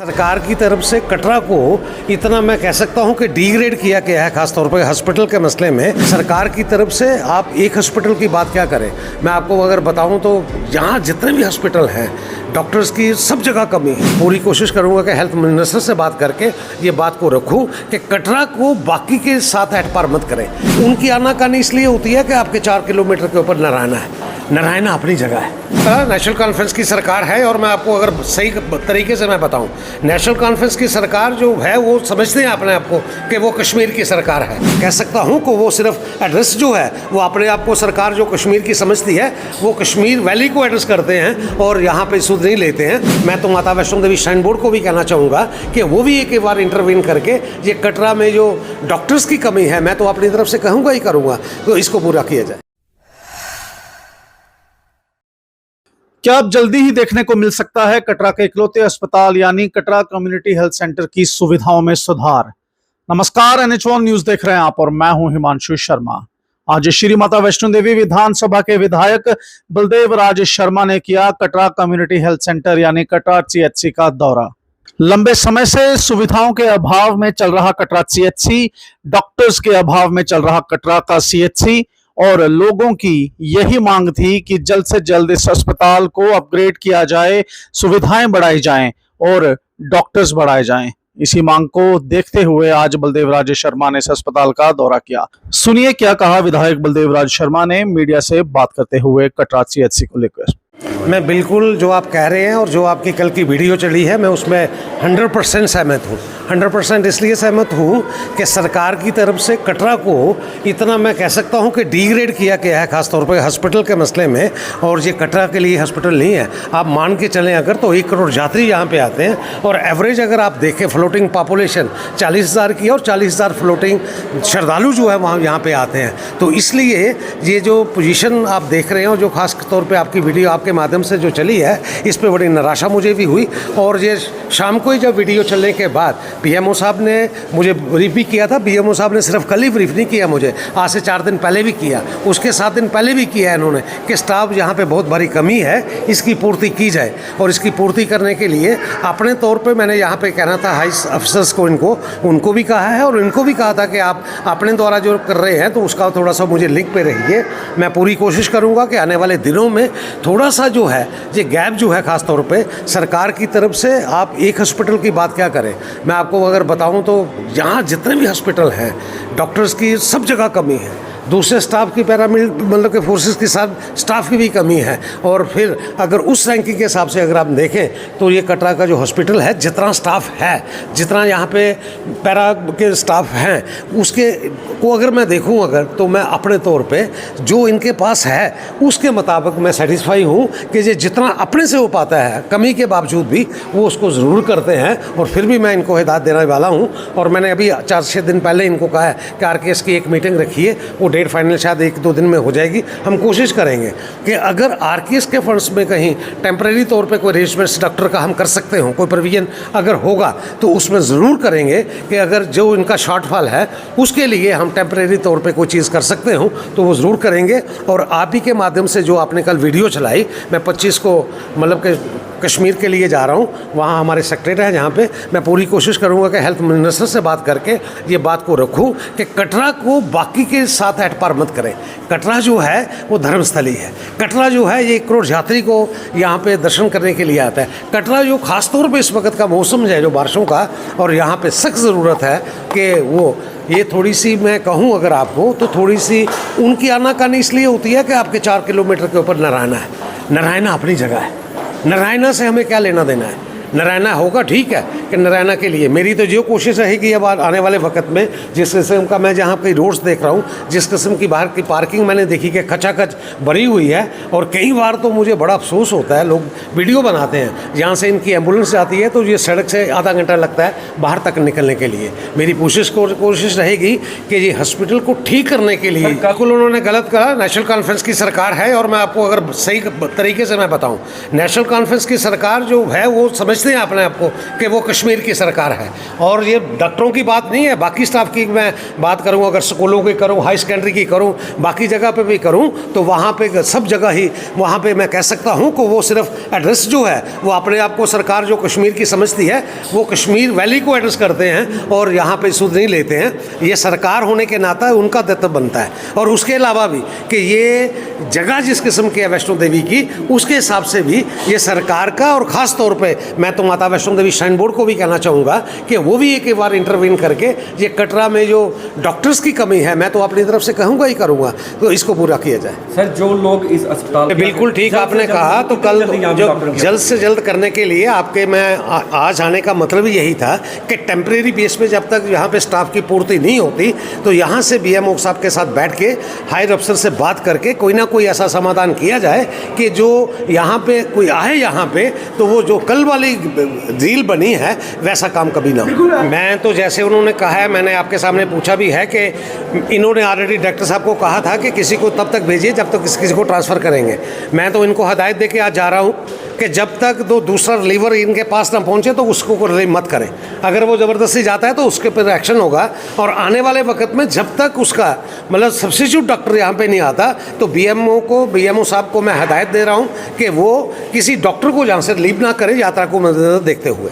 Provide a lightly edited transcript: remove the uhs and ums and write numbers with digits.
सरकार की तरफ से कटरा को इतना मैं कह सकता हूं कि डिग्रेड किया गया है, खासतौर पर हॉस्पिटल के मसले में। सरकार की तरफ से आप एक हॉस्पिटल की बात क्या करें, मैं आपको अगर बताऊं तो यहाँ जितने भी हॉस्पिटल हैं डॉक्टर्स की सब जगह कमी है। पूरी कोशिश करूंगा कि हेल्थ मिनिस्टर से बात करके ये बात को रखूं कि कटरा को बाकी के साथ एट पार मत करें। उनकी आनाकानी इसलिए होती है कि आपके 4 किलोमीटर के ऊपर नारायणा है। नारायणा अपनी जगह है। नेशनल कॉन्फ्रेंस की सरकार है और मैं आपको अगर सही तरीके से मैं बताऊं, नेशनल कॉन्फ्रेंस की सरकार जो है वो समझते हैं अपने आप को कि वो कश्मीर की सरकार है। कह सकता हूं कि वो सिर्फ एड्रेस जो है वो अपने आप को सरकार जो कश्मीर की समझती है वो कश्मीर वैली को एड्रेस करते हैं और यहाँ पे सुध नहीं लेते हैं। मैं तो माता वैष्णो देवी श्राइन बोर्ड को भी कहना चाहूँगा कि वो भी एक बार इंटरवीन करके ये कटरा में जो डॉक्टर्स की कमी है, मैं तो अपनी तरफ से कहूँगा ही करूँगा, तो इसको पूरा किया जाए। क्या अब जल्दी ही देखने को मिल सकता है कटरा के इकलौते अस्पताल यानी कटरा कम्युनिटी हेल्थ सेंटर की सुविधाओं में सुधार? नमस्कार, NH1 न्यूज देख रहे हैं आप और मैं हूं हिमांशु शर्मा। आज श्री माता वैष्णो देवी विधानसभा के विधायक बलदेव राज शर्मा ने किया कटरा कम्युनिटी हेल्थ सेंटर यानी कटरा CHC का दौरा। लंबे समय से सुविधाओं के अभाव में चल रहा कटरा CHC, डॉक्टर्स के अभाव में चल रहा कटरा का CHC और लोगों की यही मांग थी कि जल्द से जल्द इस अस्पताल को अपग्रेड किया जाए, सुविधाएं बढ़ाई जाएं और डॉक्टर्स बढ़ाए जाएं। इसी मांग को देखते हुए आज बलदेव राज शर्मा ने इस अस्पताल का दौरा किया। सुनिए क्या कहा विधायक बलदेव राज शर्मा ने मीडिया से बात करते हुए कटरा CHC को लेकर। मैं बिल्कुल जो आप कह रहे हैं और जो आपकी कल की वीडियो चली है, मैं उसमें 100% सहमत हूँ। 100% इसलिए सहमत हूँ कि सरकार की तरफ से कटरा को इतना मैं कह सकता हूँ कि डिग्रेड किया गया है, खासतौर पर हॉस्पिटल के मसले में। और ये कटरा के लिए हॉस्पिटल नहीं है। आप मान के चलें अगर तो 1 करोड़ यात्री यहाँ पे आते हैं और एवरेज अगर आप देखें फ्लोटिंग पॉपुलेशन 40,000 की है और 40,000 फ्लोटिंग श्रद्धालु जो है वहाँ यहाँ पे आते हैं। तो इसलिए ये जो पोजीशन आप देख रहे हो, जो खास तौर पे आपकी वीडियो आपके माध्यम से जो चली है, इस पे बड़ी निराशा मुझे भी हुई। और ये शाम को ही जब वीडियो चलने के बाद PMO साहब ने मुझे ब्रीफ भी किया था। PMO साहब ने सिर्फ कल ही ब्रीफ नहीं किया मुझे, आज से 4 दिन पहले भी किया, उसके 7 दिन पहले भी किया इन्होंने कि स्टाफ यहाँ पे बहुत भारी कमी है, इसकी पूर्ति की जाए। और इसकी पूर्ति करने के लिए अपने तौर पर मैंने यहाँ पर कहना था हाई अफसर्स को, उनको भी कहा है और इनको भी कहा था कि आप अपने द्वारा जो कर रहे हैं तो उसका थोड़ा सा मुझे लिंक पे रहिए। मैं पूरी कोशिश करूँगा कि आने वाले दिनों में थोड़ा सा जो है ये गैप जो है, खास तौर पे सरकार की तरफ से आप एक हॉस्पिटल की बात क्या करें, मैं आपको अगर बताऊं तो यहाँ जितने भी हॉस्पिटल हैं डॉक्टर्स की सब जगह कमी है। दूसरे स्टाफ की मतलब के फोर्सेस के साथ स्टाफ की भी कमी है। और फिर अगर उस रैंकिंग के हिसाब से अगर आप देखें तो ये कटरा का जो हॉस्पिटल है, जितना स्टाफ है, जितना यहाँ पे पैरा के स्टाफ हैं, उसके को अगर मैं देखूँ अगर तो मैं अपने तौर पे जो इनके पास है उसके मुताबिक मैं सेटिस्फाई हूँ कि ये जितना अपने से हो पाता है कमी के बावजूद भी वो उसको ज़रूर करते हैं। और फिर भी मैं इनको हिदायत देने वाला हूँ और मैंने अभी 4-6 दिन पहले इनको कहा है कि RKS की एक मीटिंग रखिए, वो डेट फाइनल शायद 1-2 दिन में हो जाएगी। हम कोशिश करेंगे कि अगर RKS के फंड्स में कहीं टेम्परेरी तौर पे कोई अरेंजमेंट्स डॉक्टर का हम कर सकते हो, कोई प्रोविजन अगर होगा तो उसमें ज़रूर करेंगे कि अगर जो इनका शॉर्टफॉल है उसके लिए हम टेम्परेरी तौर पे कोई चीज़ कर सकते हो तो वो ज़रूर करेंगे। और आप ही के माध्यम से जो आपने कल वीडियो चलाई, मैं 25 को मतलब कि कश्मीर के लिए जा रहा हूँ, वहाँ हमारे सेक्रेटरी हैं जहाँ पे मैं पूरी कोशिश करूँगा कि हेल्थ मिनिस्टर से बात करके ये बात को रखूँ कि कटरा को बाकी के साथ एट पार मत करें। कटरा जो है वो धर्मस्थली है। कटरा जो है ये 1 करोड़ यात्री को यहाँ पे दर्शन करने के लिए आता है। कटरा जो खासतौर पे इस वक्त का मौसम है जो बारिशों का, और यहाँ पे सख्त ज़रूरत है कि वो ये थोड़ी सी मैं कहूँ अगर आपको तो थोड़ी सी उनकी आनाकानी इसलिए होती है कि आपके 4 किलोमीटर के ऊपर नारायणा है। नारायणा अपनी जगह है। नारायणा से हमें क्या लेना देना है? नारायणा होगा ठीक है कि नारायणा के लिए मेरी तो जो कोशिश रहेगी अब आने वाले वक्त में, जिस किस्म का मैं जहाँ पे रोड्स देख रहा हूँ, जिस किस्म की बाहर की पार्किंग मैंने देखी कि खचाखच भरी हुई है। और कई बार तो मुझे बड़ा अफसोस होता है, लोग वीडियो बनाते हैं जहाँ से इनकी एम्बुलेंस जाती है तो ये सड़क से आधा घंटा लगता है बाहर तक निकलने के लिए। मेरी कोशिश रहेगी कि ये हॉस्पिटल को ठीक करने के लिए, बिल्कुल उन्होंने गलत कहा, नेशनल कॉन्फ्रेंस की सरकार है। और मैं आपको अगर सही तरीके से मैं बताऊँ, नेशनल कॉन्फ्रेंस की सरकार जो है वो समझ समझते हैं अपने आप को कि वो कश्मीर की सरकार है। और ये डॉक्टरों की बात नहीं है, बाकी स्टाफ की मैं बात करूँ, अगर स्कूलों की करूँ, हाई सेकेंडरी की करूँ, बाकी जगह पे भी करूँ, तो वहाँ पे सब जगह ही वहाँ पे मैं कह सकता हूँ कि वो सिर्फ एड्रेस जो है वो अपने आप को सरकार जो कश्मीर की समझती है वो कश्मीर वैली को एड्रेस करते हैं और यहाँ पे सुध नहीं लेते हैं। ये सरकार होने के नाता उनका दायित्व बनता है। और उसके अलावा भी कि ये जगह जिस किस्म की है वैष्णो देवी की, उसके हिसाब से भी ये सरकार का, और ख़ास तौर पे मैं तो माता वैष्णो देवी श्राइन बोर्ड को भी कहना चाहूँगा कि वो भी एक बार इंटरवीन करके ये कटरा में जो डॉक्टर्स की कमी है, मैं तो अपनी तरफ से कहूँगा ही करूँगा, तो इसको पूरा किया जाए। सर जो लोग इस अस्पताल बिल्कुल ठीक आपने कहा। तो कल जो जल्द से जल्द करने के लिए आपके मैं आज आने का मतलब ही यही था कि टेम्परेरी बेस पे जब तक यहाँ पे स्टाफ की पूर्ति नहीं होती तो यहाँ से BMO साहब के साथ बैठ के हायर अफसर से बात करके कोई ना कोई ऐसा समाधान किया जाए कि जो यहाँ पे कोई आए यहाँ पे तो वो जो कल वाली डील बनी है वैसा काम कभी ना हो। मैं तो जैसे उन्होंने कहा है, मैंने आपके सामने पूछा भी है कि इन्होंने ऑलरेडी डॉक्टर साहब को कहा था कि किसी को तब तक भेजिए जब तक किसी को ट्रांसफ़र करेंगे। मैं तो इनको हदायत दे के आज जा रहा हूँ कि जब तक दूसरा रिलीवर इनके पास ना पहुँचे तो उसको रिलीव मत करें। अगर वो ज़बरदस्ती जाता है तो उसके ऊपर एक्शन होगा। और आने वाले वक्त में जब तक उसका मतलब सब्स्टिट्यूट डॉक्टर यहाँ पे नहीं आता तो BMO साहब को मैं हदायत दे रहा हूँ कि वो किसी डॉक्टर को जहाँ से रिलीव ना करे यात्रा को देखते हुए।